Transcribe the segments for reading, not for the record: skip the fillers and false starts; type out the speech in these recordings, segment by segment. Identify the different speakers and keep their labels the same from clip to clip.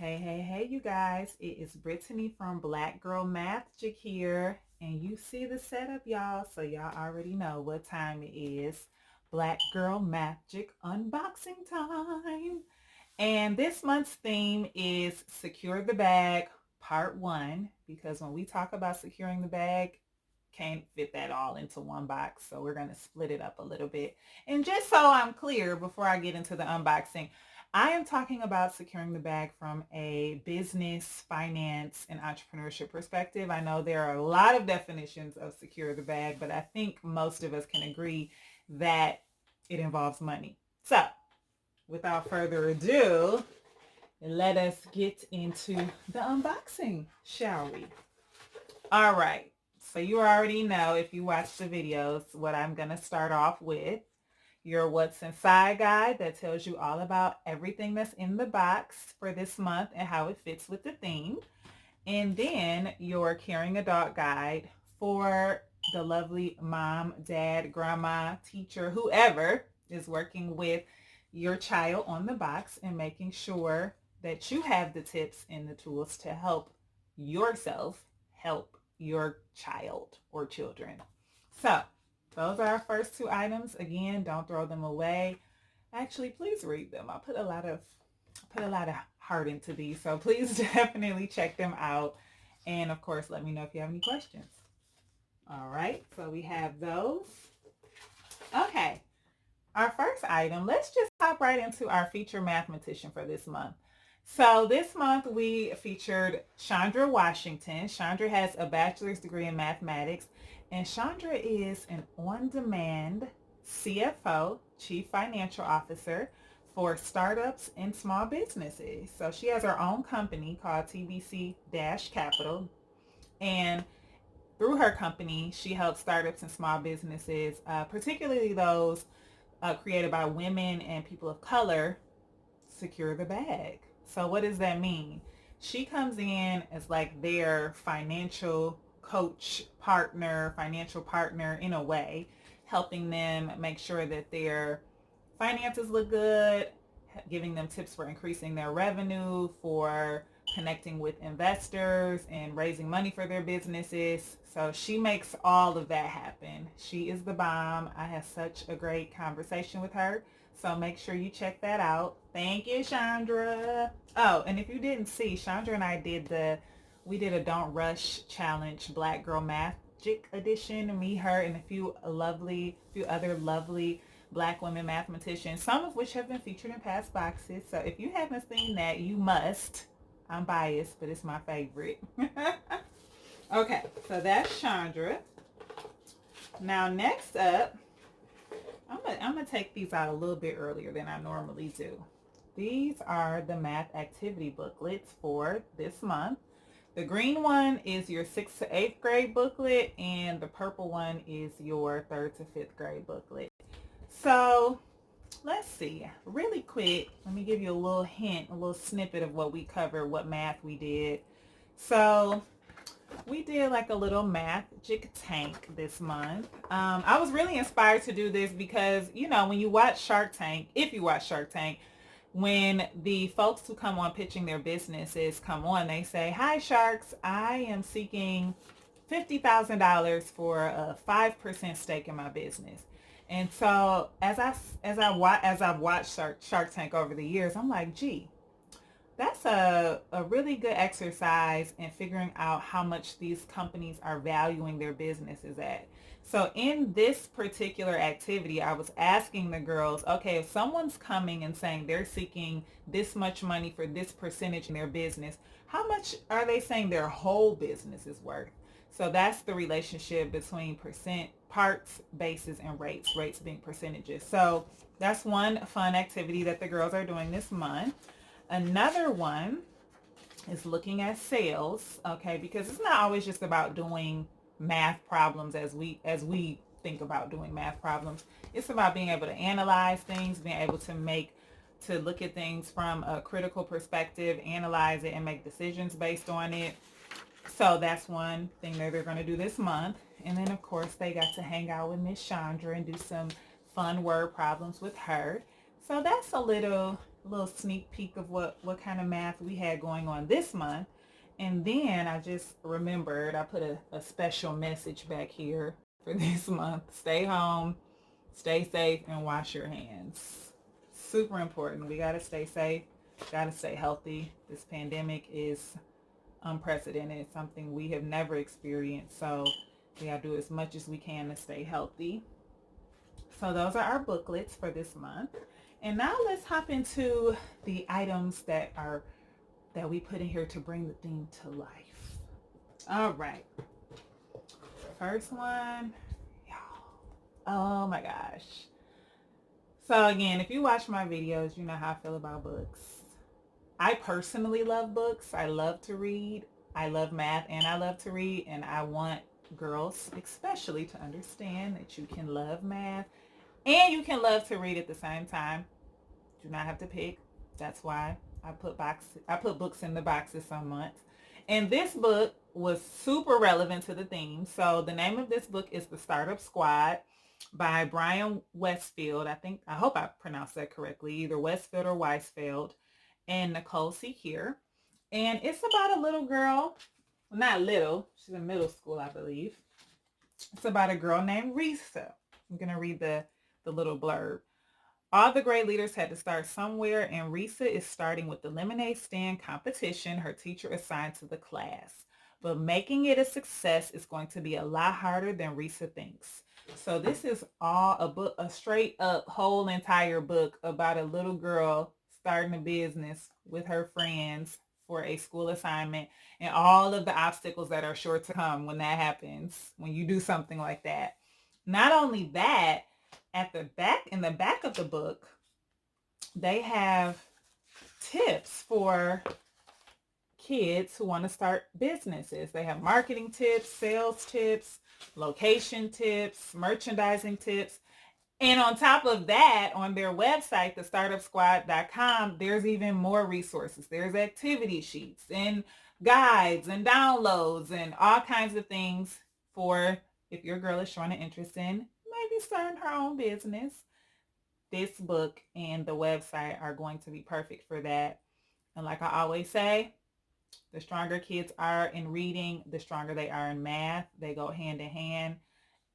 Speaker 1: Hey, you guys. It is Brittany from Black Girl MATHgic here. And you see the setup, y'all. So y'all already know what time it is. Black Girl MATHgic unboxing time. And this month's theme is Secure the Bag Part 1. Because when we talk about securing the bag, can't fit that all into one box. So we're going to split it up a little bit. And just so I'm clear before I get into the unboxing, I am talking about securing the bag from a business, finance, and entrepreneurship perspective. I know there are a lot of definitions of secure the bag, but I think most of us can agree that it involves money. So, without further ado, let us get into the unboxing, shall we? All right. So you already know, if you watch the videos, what I'm going to start off with. Your What's Inside guide that tells you all about everything that's in the box for this month and how it fits with the theme. And then your Caring Adult guide for the lovely mom, dad, grandma, teacher, whoever is working with your child on the box and making sure that you have the tips and the tools to help yourself help your child or children. So those are our first two items. Again, don't throw them away. Actually, please read them. I put a lot of heart into these, so please definitely check them out. And of course, let me know if you have any questions. All right, so we have those. Okay, our first item, let's just hop right into our feature mathematician for this month. So this month we featured Chandra Washington. Chandra has a bachelor's degree in mathematics, and Chandra is an on-demand CFO, Chief Financial Officer, for startups and small businesses. So she has her own company called TBC-Capital, and through her company, she helps startups and small businesses, particularly those created by women and people of color, secure the bag. So what does that mean? She comes in as like their financial coach partner, financial partner in a way, helping them make sure that their finances look good, giving them tips for increasing their revenue, for connecting with investors and raising money for their businesses. So she makes all of that happen. She is the bomb. I had such a great conversation with her. So make sure you check that out. Thank you, Chandra. Oh, and if you didn't see, Chandra and I did a Don't Rush Challenge Black Girl MATHgic edition. Me, her, and a few other lovely Black women mathematicians, some of which have been featured in past boxes. So if you haven't seen that, you must. I'm biased, but it's my favorite. Okay, so that's Chandra. Now next up, I'm gonna take these out a little bit earlier than I normally do. These are the math activity booklets for this month. The green one is your 6th to 8th grade booklet, and the purple one is your 3rd to 5th grade booklet. So let's see, really quick, let me give you a little hint, a little snippet of what we covered, what math we did. So we did like a little MATHgic tank this month. I was really inspired to do this because, you know, when you watch Shark Tank, if you watch Shark Tank, when the folks who come on pitching their businesses come on, they say, "Hi Sharks, I am seeking $50,000 for a 5% stake in my business." And so as I've watched Shark Tank over the years, I'm like, gee, that's a really good exercise in figuring out how much these companies are valuing their businesses at. So in this particular activity, I was asking the girls, okay, if someone's coming and saying they're seeking this much money for this percentage in their business, how much are they saying their whole business is worth? So that's the relationship between parts, bases, and rates being percentages. So that's one fun activity that the girls are doing this month. Another one is looking at sales, okay, because it's not always just about doing math problems as we think about doing math problems. It's about being able to analyze things, being able to look at things from a critical perspective, analyze it, and make decisions based on it. So that's one thing that they're going to do this month. And then, of course, they got to hang out with Miss Chandra and do some fun word problems with her. So that's a little a little sneak peek of what kind of math we had going on this month. And then I just remembered I put a special message back here for this month. Stay home, stay safe, and wash your hands. Super important. We got to stay safe, got to stay healthy. This pandemic is unprecedented, something we have never experienced. So we got to do as much as we can to stay healthy. So those are our booklets for this month. And now let's hop into the items that we put in here to bring the theme to life. All right. First one, y'all. Oh my gosh. So again, if you watch my videos, you know how I feel about books. I personally love books. I love to read. I love math and I love to read. And I want girls especially to understand that you can love math and you can love to read at the same time. Do not have to pick. That's why I put books in the boxes some months. And this book was super relevant to the theme. So the name of this book is The Startup Squad by Brian Westfield. I hope I pronounced that correctly, either Westfield or Weisfeld, and Nicole Sekier. And it's about a little girl, not little, she's in middle school, I believe. It's about a girl named Risa. I'm going to read the little blurb. All the great leaders had to start somewhere, and Risa is starting with the lemonade stand competition her teacher assigned to the class. But making it a success is going to be a lot harder than Risa thinks. So this is all a straight up whole entire book about a little girl starting a business with her friends for a school assignment and all of the obstacles that are sure to come when that happens, when you do something like that. Not only that, in the back of the book, they have tips for kids who want to start businesses. They have marketing tips, sales tips, location tips, merchandising tips. And on top of that, on their website, thestartupsquad.com, there's even more resources. There's activity sheets and guides and downloads and all kinds of things for if your girl is showing an interest in maybe starting her own business. This book and the website are going to be perfect for that. And like I always say, the stronger kids are in reading, the stronger they are in math. They go hand in hand.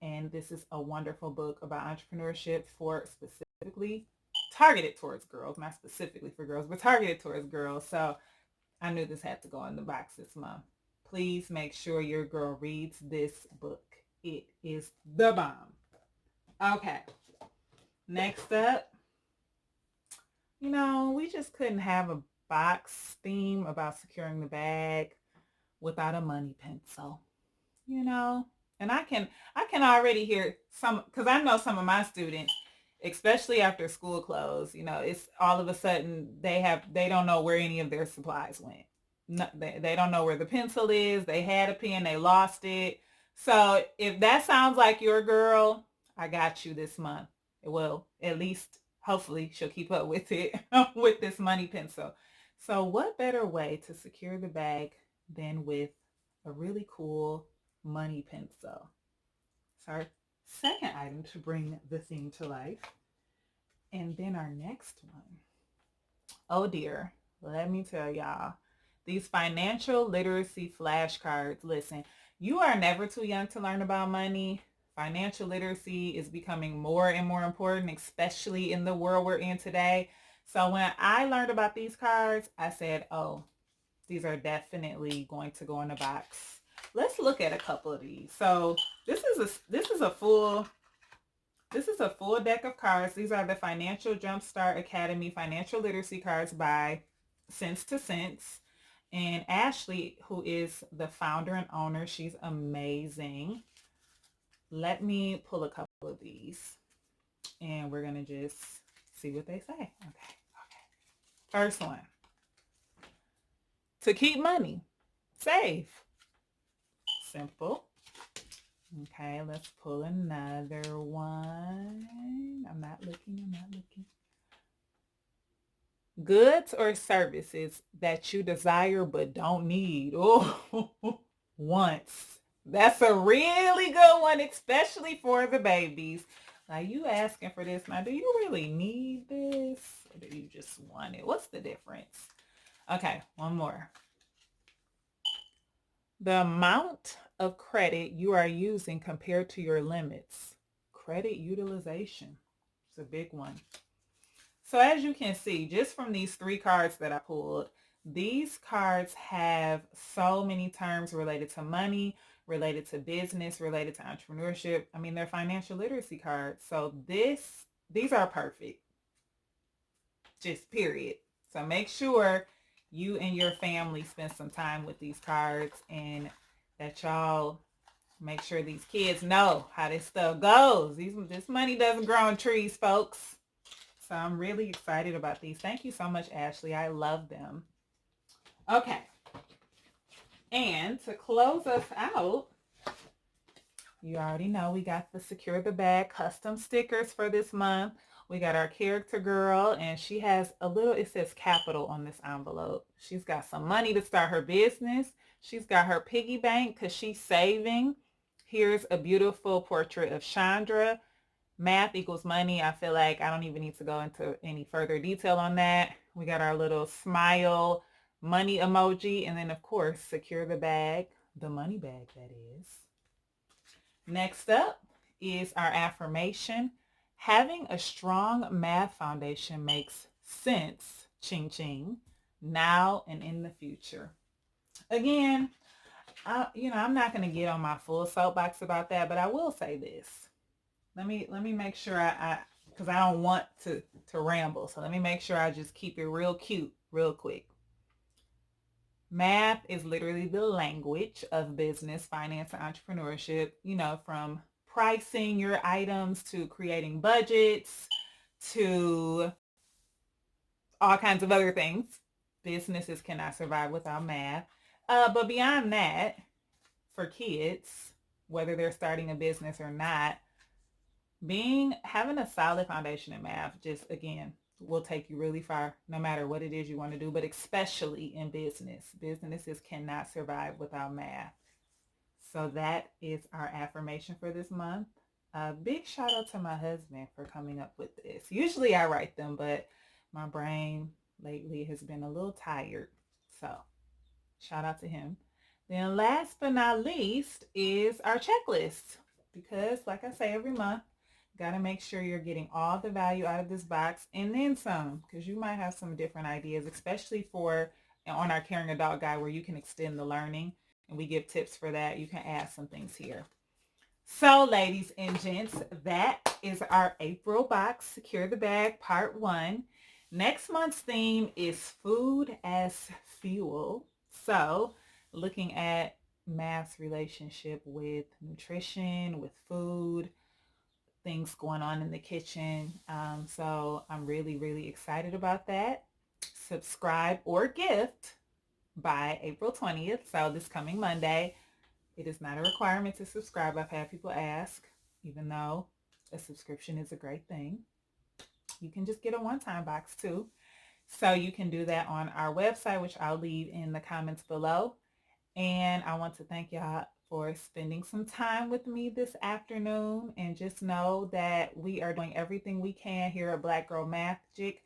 Speaker 1: And this is a wonderful book about entrepreneurship for specifically targeted towards girls, not specifically for girls, but targeted towards girls. So I knew this had to go in the box this month. Please make sure your girl reads this book. It is the bomb. Okay. Next up, we just couldn't have a box theme about securing the bag without a money pencil, And I can already hear some, because I know some of my students, especially after school closed, it's all of a sudden they don't know where any of their supplies went. No, they don't know where the pencil is. They had a pen, they lost it. So if that sounds like your girl, I got you this month. Well, at least hopefully she'll keep up with it with this money pencil. So what better way to secure the bag than with a really cool money pencil? It's our second item to bring the theme to life. And then our next one. Oh dear, let me tell y'all. These financial literacy flashcards. Listen, you are never too young to learn about money. Financial literacy is becoming more and more important, especially in the world we're in today. So when I learned about these cards, I said, oh, these are definitely going to go in a box. Let's look at a couple of these. So this is a full deck of cards. These are the Financial Jumpstart Academy Financial Literacy cards by Sense to Sense. And Ashley, who is the founder and owner, she's amazing. Let me pull a couple of these and we're going to just see what they say. Okay. First one. To keep money. Save. Simple. Okay, let's pull another one. I'm not looking. Goods or services that you desire but don't need. Oh, once. That's a really good one, especially for the babies. Like, you asking for this now. Do you really need this? Or do you just want it? What's the difference? Okay, one more. The amount of credit you are using compared to your limits. Credit utilization. It's a big one. So as you can see, just from these 3 cards that I pulled, these cards have so many terms related to money, related to business, related to entrepreneurship. I mean, they're financial literacy cards. So these are perfect. Just period. So make sure you and your family spend some time with these cards, and that y'all make sure these kids know how this stuff goes. This money doesn't grow on trees, folks. So I'm really excited about these. Thank you so much, Ashley. I love them. Okay. And to close us out, you already know we got the Secure the Bag custom stickers for this month. We got our character girl, and she has a little, it says capital on this envelope. She's got some money to start her business. She's got her piggy bank because she's saving. Here's a beautiful portrait of Chandra. Math equals money. I feel like I don't even need to go into any further detail on that. We got our little smile money emoji. And then, of course, secure the bag, the money bag, that is. Next up is our affirmation. Having a strong math foundation makes sense, ching ching, now and in the future. Again, I'm not going to get on my full soapbox about that, but I will say this. Let me make sure because I don't want to ramble. So let me make sure I just keep it real cute, real quick. Math is literally the language of business, finance, and entrepreneurship, from pricing your items to creating budgets to all kinds of other things. Businesses cannot survive without math. But beyond that, for kids, whether they're starting a business or not, having a solid foundation in math just, again, will take you really far, no matter what it is you want to do, but especially in business. Businesses cannot survive without math. So that is our affirmation for this month. A big shout out to my husband for coming up with this. Usually I write them, but my brain lately has been a little tired. So shout out to him. Then last but not least is our checklist. Because like I say every month, got to make sure you're getting all the value out of this box and then some, because you might have some different ideas, especially on our Caring Adult Guide, where you can extend the learning and we give tips for that. You can add some things here. So ladies and gents, that is our April box, Secure the Bag Part 1. Next month's theme is food as fuel. So looking at math's relationship with nutrition, with food, things going on in the kitchen. So I'm really, really excited about that. Subscribe or gift by April 20th. So this coming Monday. It is not a requirement to subscribe. I've had people ask, even though a subscription is a great thing. You can just get a one-time box too. So you can do that on our website, which I'll leave in the comments below. And I want to thank y'all for spending some time with me this afternoon, and just know that we are doing everything we can here at Black Girl MATHgic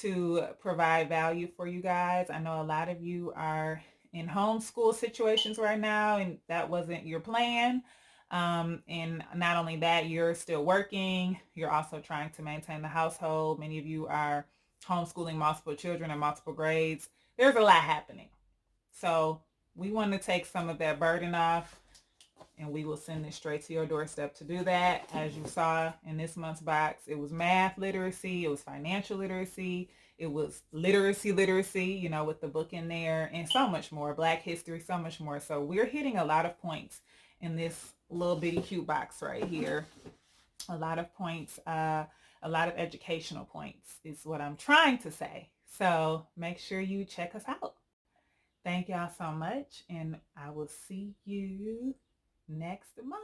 Speaker 1: to provide value for you guys. I know a lot of you are in homeschool situations right now, and that wasn't your plan. And not only that, you're still working. You're also trying to maintain the household. Many of you are homeschooling multiple children in multiple grades. There's a lot happening. So we want to take some of that burden off, and we will send it straight to your doorstep. To do that, as you saw in this month's box, it was math literacy, it was financial literacy, it was literacy, with the book in there, and so much more. Black history, so much more. So we're hitting a lot of points in this little bitty cute box right here. A lot of points, a lot of educational points is what I'm trying to say. So make sure you check us out. Thank y'all so much, and I will see you next month.